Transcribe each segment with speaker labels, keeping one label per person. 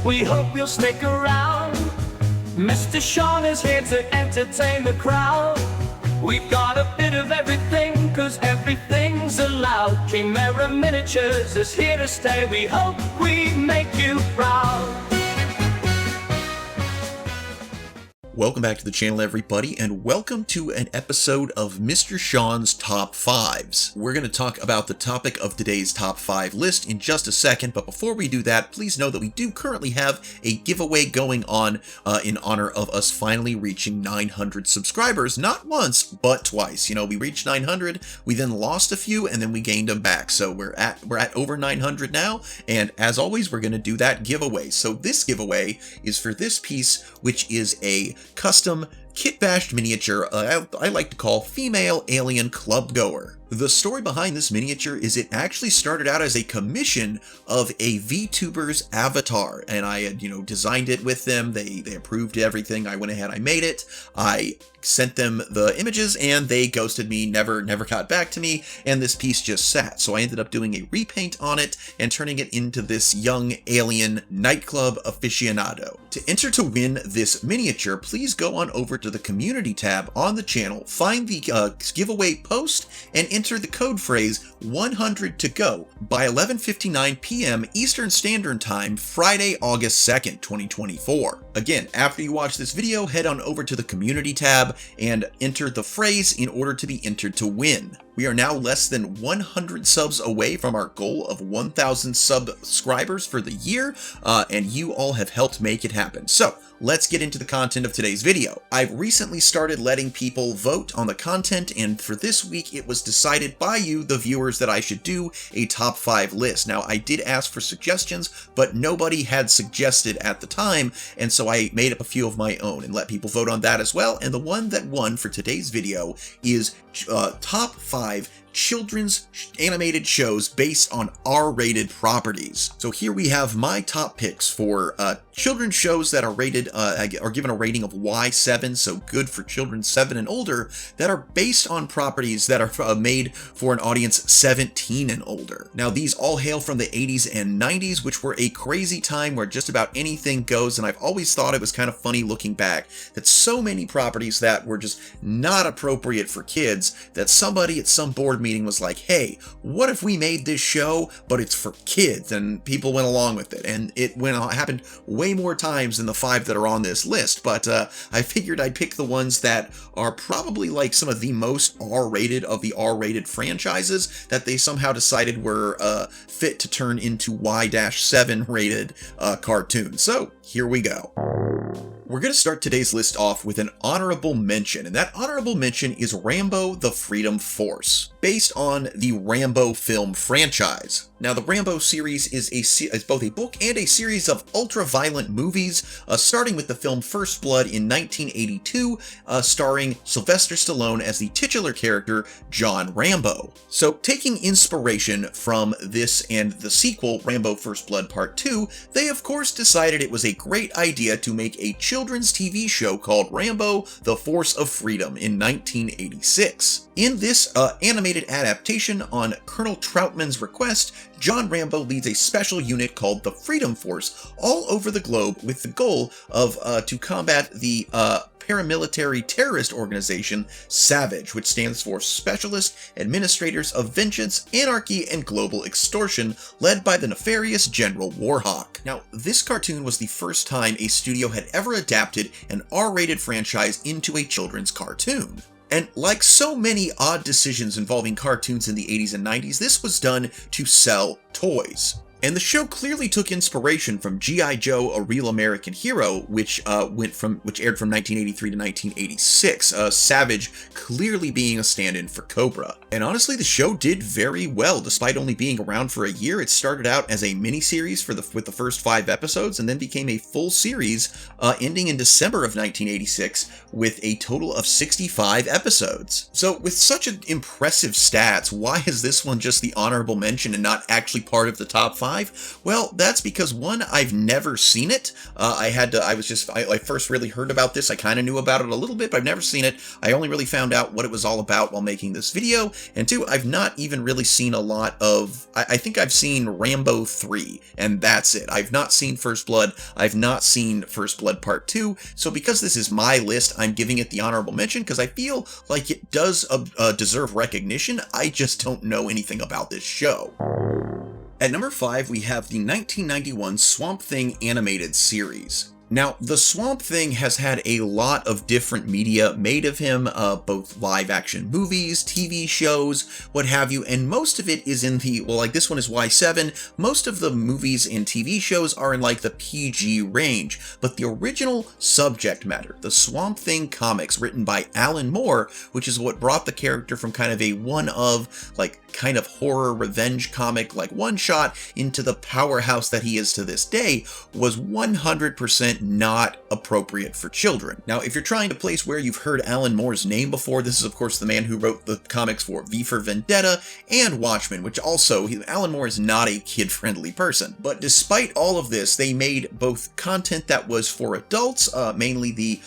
Speaker 1: We hope you'll stick around. Mr. Sean is here to entertain the crowd. We've got a bit of everything, cause everything's allowed. Chimera Miniatures is here to stay. We hope we make you proud.
Speaker 2: Welcome back to the channel, everybody, and welcome to an episode of Mr. Sean's Top 5s. We're going to talk about the topic of today's Top 5 list in just a second, but before we do that, please know that we do currently have a giveaway going on in honor of us finally reaching 900 subscribers. Not once, but twice. You know, we reached 900, we then lost a few, and then we gained them back. So we're at over 900 now, and as always, we're going to do that giveaway. So this giveaway is for this piece, which is a custom kit-bashed miniature I like to call Female Alien Club Goer. The story behind this miniature is it actually started out as a commission of a VTuber's avatar, and I had, designed it with them. They approved everything. I went ahead, I made it. I sent them the images, and they ghosted me, never got back to me, and this piece just sat. So I ended up doing a repaint on it and turning it into this young alien nightclub aficionado. To enter to win this miniature, please go on over to the community tab on the channel, find the giveaway post, and enter the code phrase 100 to go by 11:59 p.m. Eastern Standard Time, Friday, August 2nd, 2024. Again, after you watch this video, head on over to the community tab and enter the phrase in order to be entered to win. We are now less than 100 subs away from our goal of 1,000 subscribers for the year, and you all have helped make it happen. So let's get into the content of today's video. I've recently started letting people vote on the content, and for this week it was decided by you, the viewers, that I should do a top 5 list. Now, I did ask for suggestions, but nobody had suggested at the time, and so I made up a few of my own and let people vote on that as well, and the one that won for today's video is top 5 children's animated shows based on R-rated properties. So here we have my top picks for children's shows that are rated, are given a rating of Y7, so good for children 7 and older, that are based on properties that are made for an audience 17 and older. Now, these all hail from the 80s and 90s, which were a crazy time where just about anything goes, and I've always thought it was kind of funny looking back that so many properties that were just not appropriate for kids, that somebody at some board meeting was like, hey, what if we made this show, but it's for kids? And people went along with it, and it happened way more times than the 5 that are on this list, but I figured I'd pick the ones that are probably like some of the most R-rated of the R-rated franchises that they somehow decided were fit to turn into Y-7 rated cartoons. So here we go. We're going to start today's list off with an honorable mention, and that honorable mention is Rambo: The Freedom Force, based on the Rambo film franchise. Now, the Rambo series is both a book and a series of ultra-violent movies, starting with the film First Blood in 1982, starring Sylvester Stallone as the titular character, John Rambo. So, taking inspiration from this and the sequel, Rambo First Blood Part 2, they of course decided it was a great idea to make a children's TV show called Rambo: The Force of Freedom in 1986. In this animated adaptation, on Colonel Troutman's request, John Rambo leads a special unit called the Freedom Force all over the globe with the goal of to combat the paramilitary terrorist organization SAVAGE, which stands for Specialist Administrators of Vengeance, Anarchy, and Global Extortion, led by the nefarious General Warhawk. Now, this cartoon was the first time a studio had ever adapted an R-rated franchise into a children's cartoon. And like so many odd decisions involving cartoons in the 80s and 90s, this was done to sell toys. And the show clearly took inspiration from G.I. Joe: A Real American Hero, which aired from 1983 to 1986, Savage clearly being a stand-in for Cobra. And honestly, the show did very well, despite only being around for a year. It started out as a miniseries with the first 5 episodes, and then became a full series, ending in December of 1986 with a total of 65 episodes. So with such impressive stats, why is this one just the honorable mention and not actually part of the top 5? 5? Well, that's because one, I've never seen it. I first really heard about this. I kind of knew about it a little bit, but I've never seen it. I only really found out what it was all about while making this video. And two, I've not even really seen a lot of, I think I've seen Rambo 3, and that's it. I've not seen First Blood. I've not seen First Blood Part 2. So because this is my list, I'm giving it the honorable mention because I feel like it does deserve recognition. I just don't know anything about this show. At number 5, we have the 1991 Swamp Thing animated series. Now, the Swamp Thing has had a lot of different media made of him, both live-action movies, TV shows, what have you, and most of it is in the, well, like this one is Y7, most of the movies and TV shows are in like the PG range, but the original subject matter, the Swamp Thing comics written by Alan Moore, which is what brought the character from kind of a one-of, like, kind of horror revenge comic, like one-shot, into the powerhouse that he is to this day, was 100% not appropriate for children. Now, if you're trying to place where you've heard Alan Moore's name before, this is of course the man who wrote the comics for V for Vendetta and Watchmen, which also, Alan Moore is not a kid-friendly person. But despite all of this, they made both content that was for adults, mainly the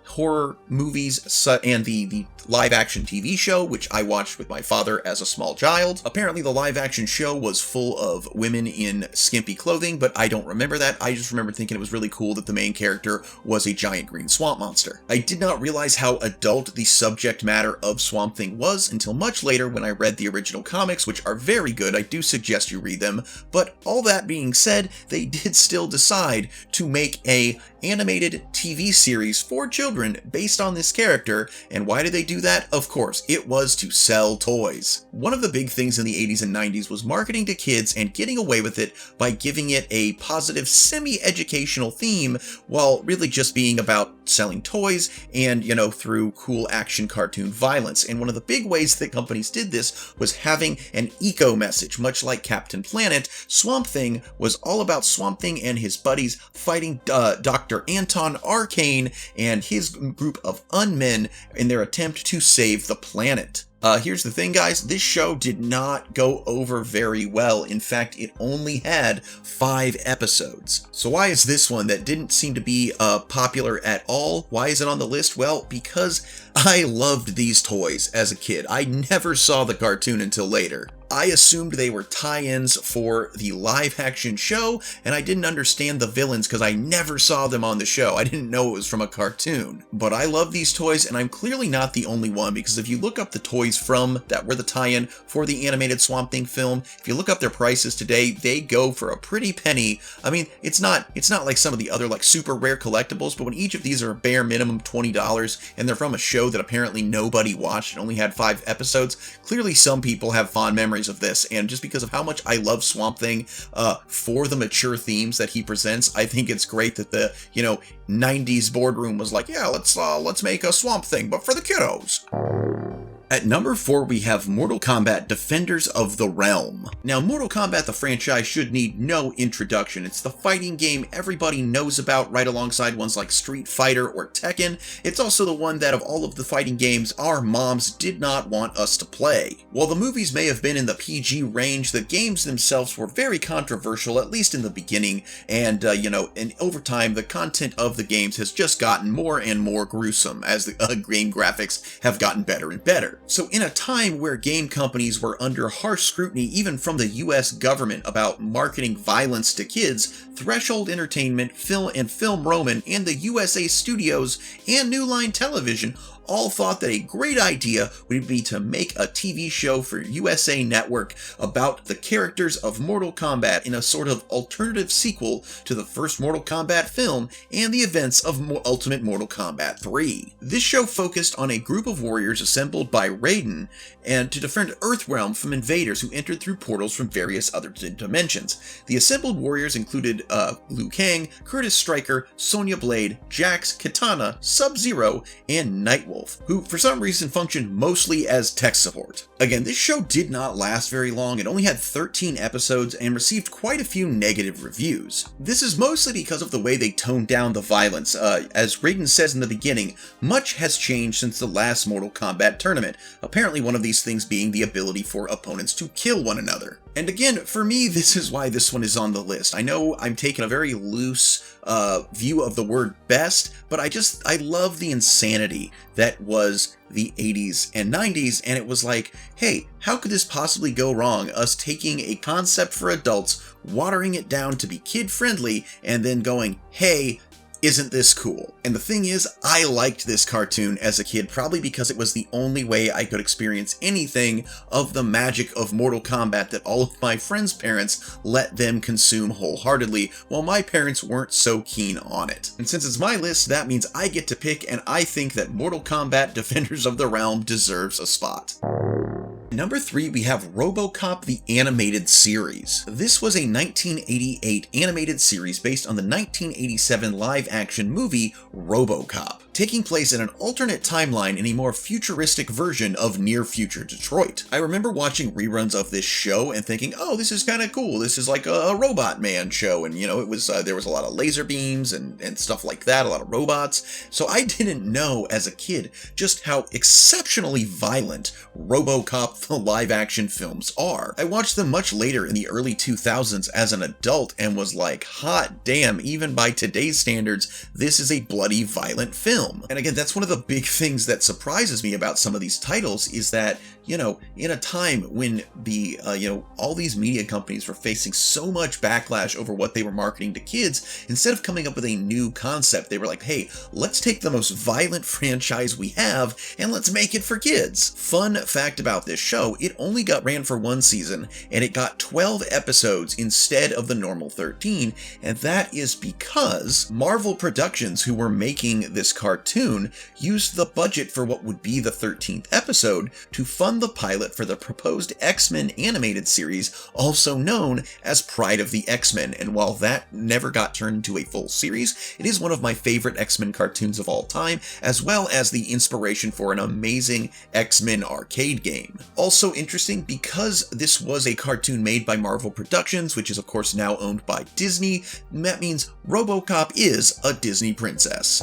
Speaker 2: horror movies and the live-action TV show, which I watched with my father as a small child. Apparently the live-action show was full of women in skimpy clothing, but I don't remember that. I just remember thinking it was really cool that the main character was a giant green swamp monster. I did not realize how adult the subject matter of Swamp Thing was until much later when I read the original comics, which are very good. I do suggest you read them, but all that being said, they did still decide to make a animated TV series for children based on this character. And why did they do that? Of course, it was to sell toys. One of the big things in the 80s and 90s was marketing to kids and getting away with it by giving it a positive semi-educational theme while really just being about selling toys and, you know, through cool action cartoon violence. And one of the big ways that companies did this was having an eco message. Much like Captain Planet, Swamp Thing was all about Swamp Thing and his buddies fighting Dr. Anton Arcane and his group of unmen in their attempt to save the planet. Here's the thing, guys, this show did not go over very well. In fact, it only had 5 episodes. So why is this one that didn't seem to be popular at all? Why is it on the list? Well, because I loved these toys as a kid. I never saw the cartoon until later. I assumed they were tie-ins for the live-action show, and I didn't understand the villains because I never saw them on the show. I didn't know it was from a cartoon. But I love these toys, and I'm clearly not the only one, because if you look up the toys that were the tie-in for the animated Swamp Thing film, if you look up their prices today, they go for a pretty penny. I mean, it's not like some of the other like super rare collectibles, but when each of these are a bare minimum $20, and they're from a show that apparently nobody watched and only had 5 episodes, clearly some people have fond memories of this, and just because of how much I love Swamp Thing for the mature themes that he presents, I think it's great that the, 90s boardroom was like, yeah, let's make a Swamp Thing, but for the kiddos. At number 4, we have Mortal Kombat Defenders of the Realm. Now, Mortal Kombat the franchise should need no introduction. It's the fighting game everybody knows about, right alongside ones like Street Fighter or Tekken. It's also the one that of all of the fighting games our moms did not want us to play. While the movies may have been in the PG range, the games themselves were very controversial, at least in the beginning, and and over time the content of the games has just gotten more and more gruesome as the game graphics have gotten better and better. So in a time where game companies were under harsh scrutiny even from the US government about marketing violence to kids, Threshold Entertainment, Film Roman, and the USA Studios and New Line Television all thought that a great idea would be to make a TV show for USA Network about the characters of Mortal Kombat in a sort of alternative sequel to the first Mortal Kombat film and the events of Ultimate Mortal Kombat 3. This show focused on a group of warriors assembled by Raiden and to defend Earthrealm from invaders who entered through portals from various other dimensions. The assembled warriors included Liu Kang, Curtis Stryker, Sonya Blade, Jax, Kitana, Sub-Zero, and Nightwolf. werewolf, who for some reason functioned mostly as tech support. Again, this show did not last very long. It only had 13 episodes and received quite a few negative reviews. This is mostly because of the way they toned down the violence. As Raiden says in the beginning, much has changed since the last Mortal Kombat tournament, apparently one of these things being the ability for opponents to kill one another. And again, for me, this is why this one is on the list. I know I'm taking a very loose view of the word best, but I love the insanity that was the 80s and 90s, and it was like, hey, how could this possibly go wrong? Us taking a concept for adults, watering it down to be kid-friendly, and then going, hey, isn't this cool? And the thing is, I liked this cartoon as a kid, probably because it was the only way I could experience anything of the magic of Mortal Kombat that all of my friends' parents let them consume wholeheartedly, while my parents weren't so keen on it. And since it's my list, that means I get to pick, and I think that Mortal Kombat Defenders of the Realm deserves a spot. Number 3, we have RoboCop the Animated Series. This was a 1988 animated series based on the 1987 live-action movie RoboCop, taking place in an alternate timeline in a more futuristic version of near-future Detroit. I remember watching reruns of this show and thinking, oh, this is kind of cool. This is like a Robot Man show, and it was there was a lot of laser beams and stuff like that, a lot of robots. So I didn't know as a kid just how exceptionally violent RoboCop the live-action films are. I watched them much later in the early 2000s as an adult and was like, hot damn, even by today's standards, this is a bloody, violent film. And again, that's one of the big things that surprises me about some of these titles is that, in a time when the, all these media companies were facing so much backlash over what they were marketing to kids, instead of coming up with a new concept, they were like, hey, let's take the most violent franchise we have and let's make it for kids. Fun fact about this show, it only ran for one season and it got 12 episodes instead of the normal 13, and that is because Marvel Productions, who were making this cartoon, used the budget for what would be the 13th episode to fund the pilot for the proposed X-Men animated series, also known as Pride of the X-Men, and while that never got turned into a full series, it is one of my favorite X-Men cartoons of all time, as well as the inspiration for an amazing X-Men arcade game. Also interesting, because this was a cartoon made by Marvel Productions, which is of course now owned by Disney, that means RoboCop is a Disney princess.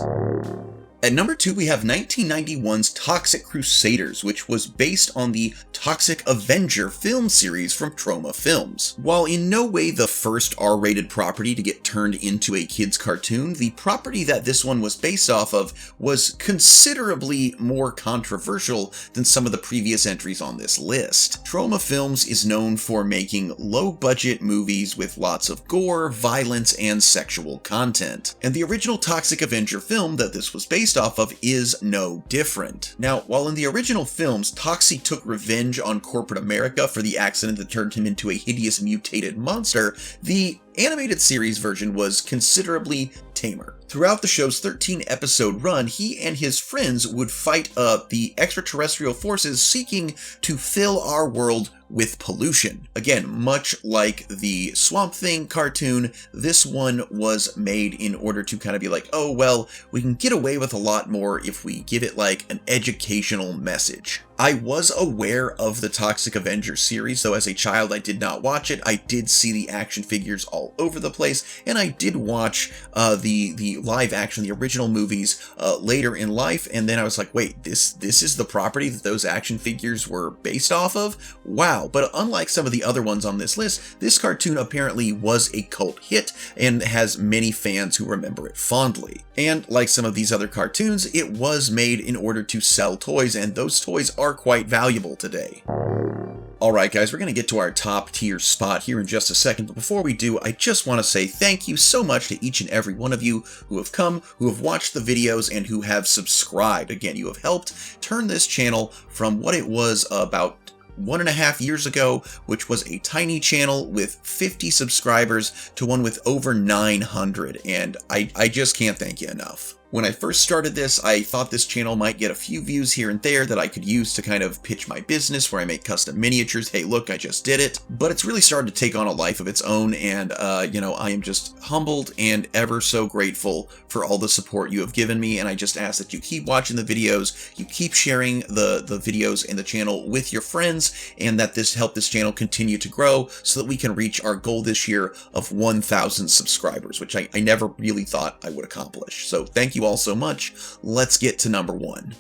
Speaker 2: At number 2, we have 1991's Toxic Crusaders, which was based on the Toxic Avenger film series from Troma Films. While in no way the first R-rated property to get turned into a kid's cartoon, the property that this one was based off of was considerably more controversial than some of the previous entries on this list. Troma Films is known for making low-budget movies with lots of gore, violence, and sexual content. And the original Toxic Avenger film that this was based off of is no different. Now, while in the original films, Toxie took revenge on corporate America for the accident that turned him into a hideous mutated monster, the animated series version was considerably tamer. Throughout the show's 13-episode run, he and his friends would fight the extraterrestrial forces seeking to fill our world with pollution. Again, much like the Swamp Thing cartoon, this one was made in order to kind of be like, oh, well, we can get away with a lot more if we give it like an educational message. I was aware of the Toxic Avenger series, though as a child I did not watch it. I did see the action figures all over the place, and I did watch the live action, the original movies later in life, and then I was like, wait, this is the property that those action figures were based off of? Wow. But unlike some of the other ones on this list, this cartoon apparently was a cult hit and has many fans who remember it fondly. And like some of these other cartoons, it was made in order to sell toys, and those toys are quite valuable today. Alright guys, we're going to get to our top tier spot here in just a second, but before we do, I just want to say thank you so much to each and every one of you who have come, who have watched the videos, and who have subscribed. Again, you have helped turn this channel from what it was about 1.5 years ago, which was a tiny channel with 50 subscribers, to one with over 900, and I just can't thank you enough. When I first started this, I thought this channel might get a few views here and there that I could use to kind of pitch my business where I make custom miniatures. Hey, look, I just did it. But it's really started to take on a life of its own, and, I am just humbled and ever so grateful for all the support you have given me, and I just ask that you keep watching the videos, you keep sharing the videos and the channel with your friends, and that help this channel continue to grow so that we can reach our goal this year of 1,000 subscribers, which I never really thought I would accomplish. So thank you all so much. Let's get to number 1.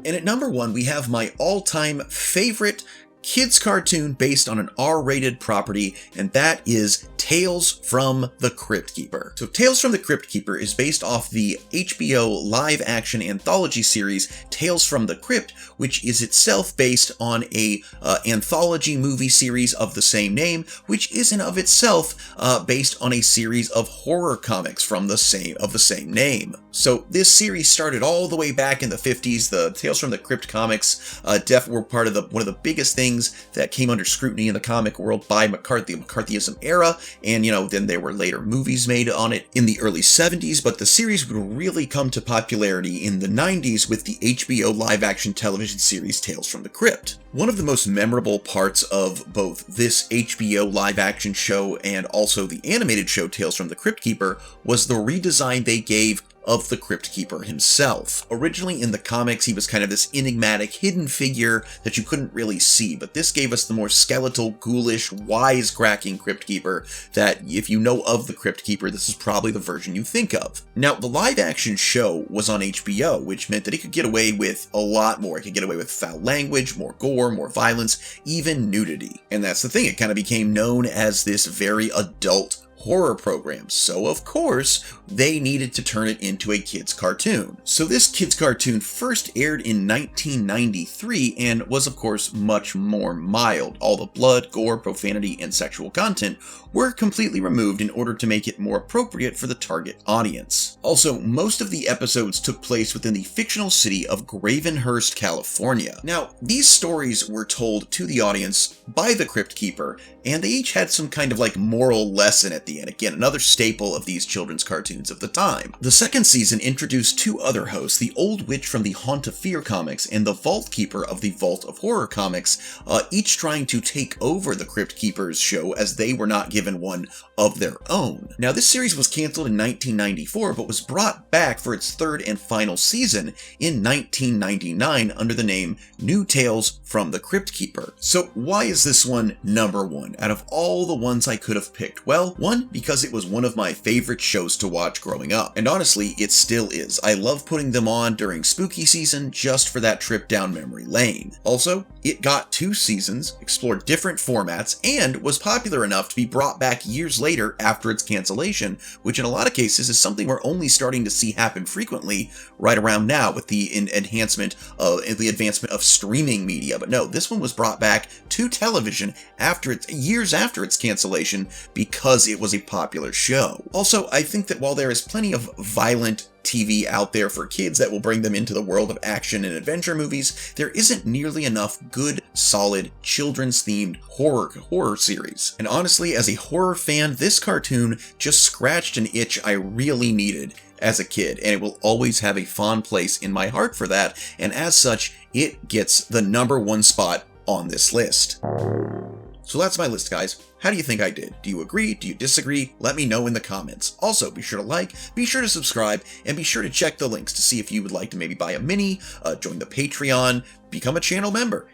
Speaker 2: And at number 1, we have my all-time favorite kids cartoon based on an R-rated property, and that is Tales from the Crypt Keeper. So Tales from the Crypt Keeper is based off the HBO live-action anthology series Tales from the Crypt, which is itself based on a anthology movie series of the same name, which is in of itself based on a series of horror comics from the same name. So this series started all the way back in the 50s. The Tales from the Crypt comics were part of one of the biggest things that came under scrutiny in the comic world by the McCarthyism era, and then there were later movies made on it in the early 70s, but the series would really come to popularity in the 90s with the HBO live-action television series Tales from the Crypt. One of the most memorable parts of both this HBO live-action show and also the animated show Tales from the Crypt Keeper was the redesign they gave of the Crypt Keeper himself. Originally in the comics, he was kind of this enigmatic, hidden figure that you couldn't really see, but this gave us the more skeletal, ghoulish, wisecracking Crypt Keeper that, if you know of the Crypt Keeper, this is probably the version you think of. Now, the live-action show was on HBO, which meant that it could get away with a lot more. It could get away with foul language, more gore, more violence, even nudity. And that's the thing, it kind of became known as this very adult horror program, so of course they needed to turn it into a kids cartoon. So this kids cartoon first aired in 1993 and was of course much more mild. All the blood, gore, profanity, and sexual content were completely removed in order to make it more appropriate for the target audience. Also, most of the episodes took place within the fictional city of Gravenhurst, California. Now, these stories were told to the audience by the Crypt Keeper, and they each had some kind of moral lesson at the end. Again, another staple of these children's cartoons of the time. The second season introduced two other hosts, the Old Witch from the Haunt of Fear comics and the Vault Keeper of the Vault of Horror comics, each trying to take over the Crypt Keeper's show as they were not given one of their own. Now, this series was canceled in 1994, but was brought back for its third and final season in 1999 under the name New Tales from the Crypt Keeper. So why is this one number 1 out of all the ones I could have picked? Well, one, because it was one of my favorite shows to watch growing up, and honestly, it still is. I love putting them on during spooky season just for that trip down memory lane. Also, it got 2 seasons, explored different formats, and was popular enough to be brought back years later after its cancellation, which in a lot of cases is something we're only starting to see happen frequently right around now with the advancement of streaming media. But no, this one was brought back to television years after its cancellation because it was a popular show. Also, I think that while there is plenty of violent TV out there for kids that will bring them into the world of action and adventure movies, there isn't nearly enough good, solid, children's-themed horror series. And honestly, as a horror fan, this cartoon just scratched an itch I really needed as a kid, and it will always have a fond place in my heart for that, and as such, it gets the number 1 spot on this list. So that's my list, guys. How do you think I did? Do you agree? Do you disagree? Let me know in the comments. Also, be sure to like, be sure to subscribe, and be sure to check the links to see if you would like to maybe buy a mini, join the Patreon, become a channel member.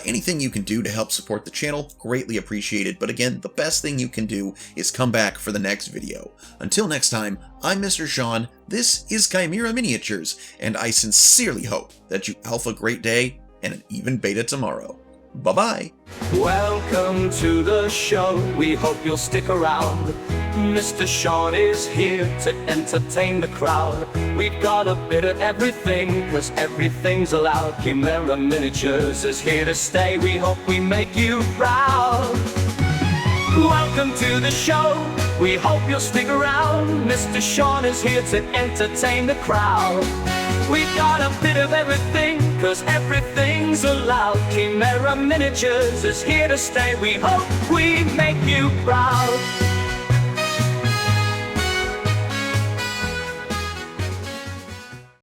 Speaker 2: Anything you can do to help support the channel, greatly appreciated. But again, the best thing you can do is come back for the next video. Until next time, I'm Mr. Sean, this is Chimera Miniatures, and I sincerely hope that you alpha great day and an even beta tomorrow. Bye-bye.
Speaker 1: Welcome to the show, we hope you'll stick around. Mr. Sean is here to entertain the crowd. We've got a bit of everything, 'cause everything's allowed. Chimera Miniatures is here to stay, we hope we make you proud. Welcome to the show, we hope you'll stick around. Mr. Sean is here to entertain the crowd. We've got a bit of everything, 'cause everything's allowed. Chimera Miniatures is here to stay, we hope we make you proud.